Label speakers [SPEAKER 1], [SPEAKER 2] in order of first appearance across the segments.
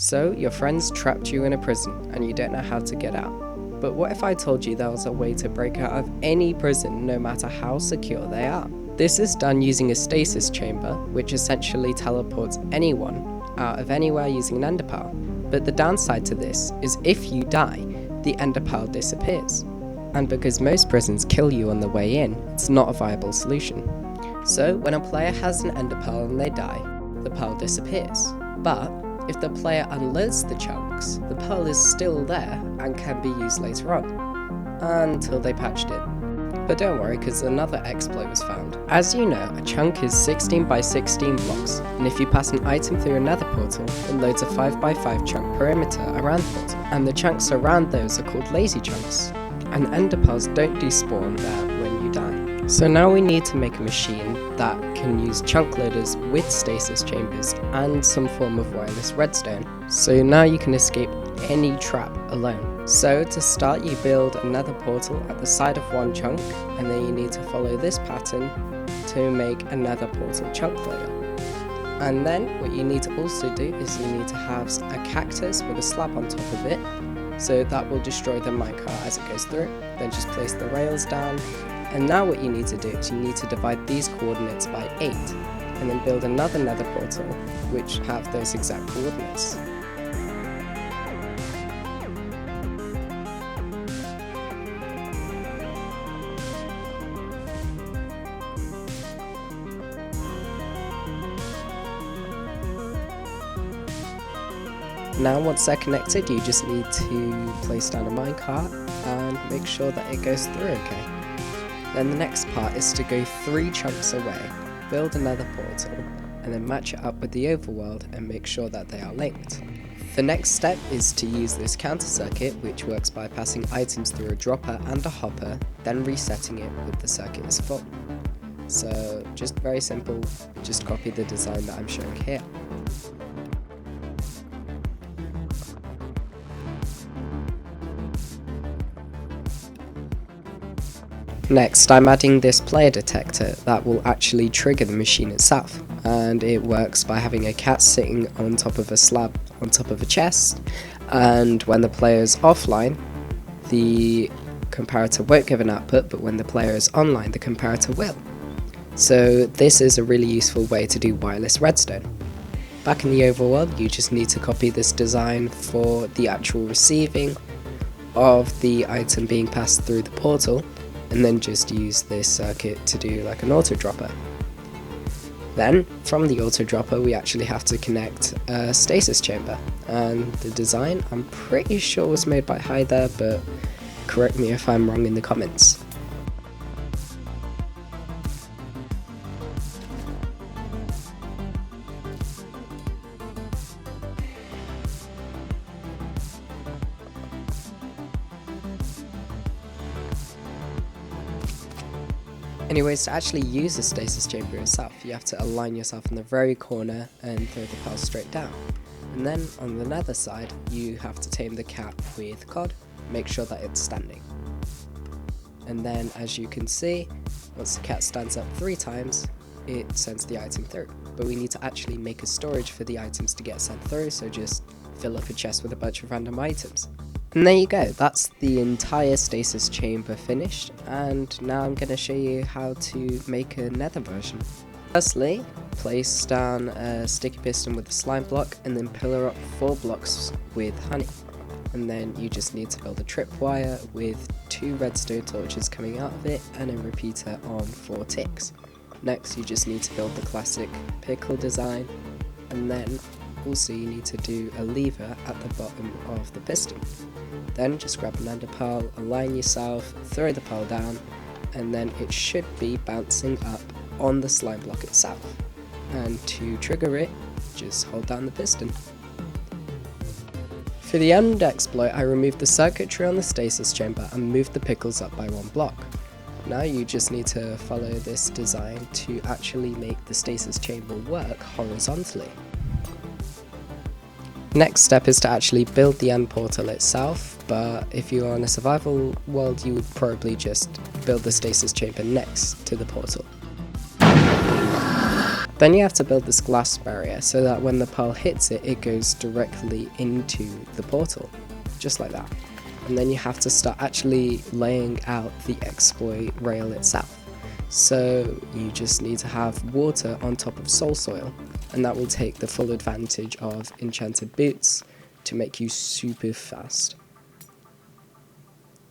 [SPEAKER 1] So, your friends trapped you in a prison and you don't know how to get out. But what if I told you there was a way to break out of any prison no matter how secure they are? This is done using a stasis chamber, which essentially teleports anyone out of anywhere using an enderpearl. But the downside to this is if you die, the enderpearl disappears. And because most prisons kill you on the way in, it's not a viable solution. So when a player has an enderpearl and they die, the pearl disappears. But if the player unloads the chunks, the pearl is still there and can be used later on, until they patched it. But don't worry, because another exploit was found. As you know, a chunk is 16 by 16 blocks, and if you pass an item through another portal, it loads a 5 by 5 chunk perimeter around the portal, and the chunks around those are called lazy chunks, and enderpearls don't despawn there when you die. So now we need to make a machine that can use chunk loaders with stasis chambers and some form of wireless redstone, so now you can escape any trap alone. So to start, you build another portal at the side of one chunk, and then you need to follow this pattern to make another portal chunk loader. And then what you need to also do is you need to have a cactus with a slab on top of it, so that will destroy the minecart as it goes through. Then just place the rails down, and now what you need to do is you need to divide these coordinates by 8, and then build another nether portal which have those exact coordinates. Now once they're connected, you just need to place down a minecart and make sure that it goes through okay. Then the next part is to go 3 chunks away, build another portal, and then match it up with the overworld and make sure that they are linked. The next step is to use this counter circuit, which works by passing items through a dropper and a hopper, then resetting it when the circuit is full. So just very simple, just copy the design that I'm showing here. Next, I'm adding this player detector that will actually trigger the machine itself, and it works by having a cat sitting on top of a slab on top of a chest, and when the player is offline, the comparator won't give an output, but when the player is online, the comparator will. So this is a really useful way to do wireless redstone. Back in the overworld, you just need to copy this design for the actual receiving of the item being passed through the portal, and then just use this circuit to do like an auto dropper. Then from the auto dropper we actually have to connect a stasis chamber, and the design I'm pretty sure was made by Hyder, but correct me if I'm wrong in the comments. Anyways, to actually use the stasis chamber itself, you have to align yourself in the very corner and throw the pearl straight down. And then on the nether side, you have to tame the cat with cod, make sure that it's standing. And then as you can see, once the cat stands up 3 times, it sends the item through. But we need to actually make a storage for the items to get sent through, so just fill up a chest with a bunch of random items. And there you go, that's the entire stasis chamber finished, and now I'm going to show you how to make a nether version. Firstly, place down a sticky piston with a slime block, and then pillar up 4 blocks with honey. And then you just need to build a tripwire with 2 redstone torches coming out of it, and a repeater on 4 ticks. Next you just need to build the classic pickle design, and then also you need to do a lever at the bottom of the piston. Then just grab an ender pearl, align yourself, throw the pearl down, and then it should be bouncing up on the slime block itself. And to trigger it, just hold down the piston. For the end exploit, I removed the circuitry on the stasis chamber and moved the pickles up by 1 block. Now you just need to follow this design to actually make the stasis chamber work horizontally. Next step is to actually build the end portal itself, but if you are in a survival world you would probably just build the stasis chamber next to the portal. Then you have to build this glass barrier so that when the pearl hits it, it goes directly into the portal, just like that. And then you have to start actually laying out the exploit rail itself. So you just need to have water on top of soul soil, and that will take the full advantage of enchanted boots to make you super fast.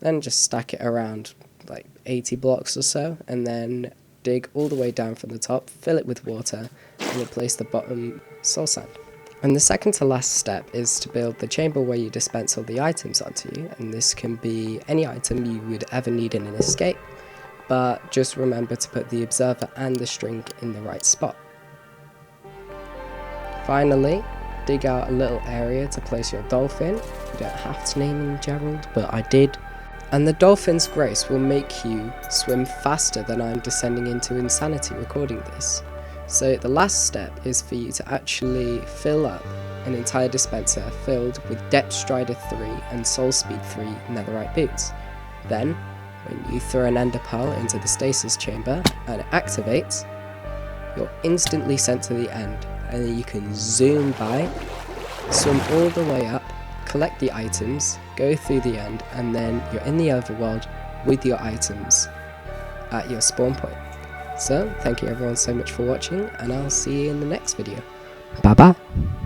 [SPEAKER 1] Then just stack it around like 80 blocks or so, and then dig all the way down from the top, fill it with water, and replace the bottom soul sand. And the second to last step is to build the chamber where you dispense all the items onto you, and this can be any item you would ever need in an escape, but just remember to put the observer and the string in the right spot. Finally, dig out a little area to place your dolphin. You don't have to name him Gerald, but I did. And the dolphin's grace will make you swim faster than I'm descending into insanity recording this. So the last step is for you to actually fill up an entire dispenser filled with Depth Strider 3 and Soul Speed 3 netherite boots. Then, when you throw an ender pearl into the stasis chamber and it activates, you're instantly sent to the end, and then you can zoom by, swim all the way up, collect the items, go through the end, and then you're in the overworld with your items at your spawn point. So, thank you everyone so much for watching, and I'll see you in the next video. Bye bye!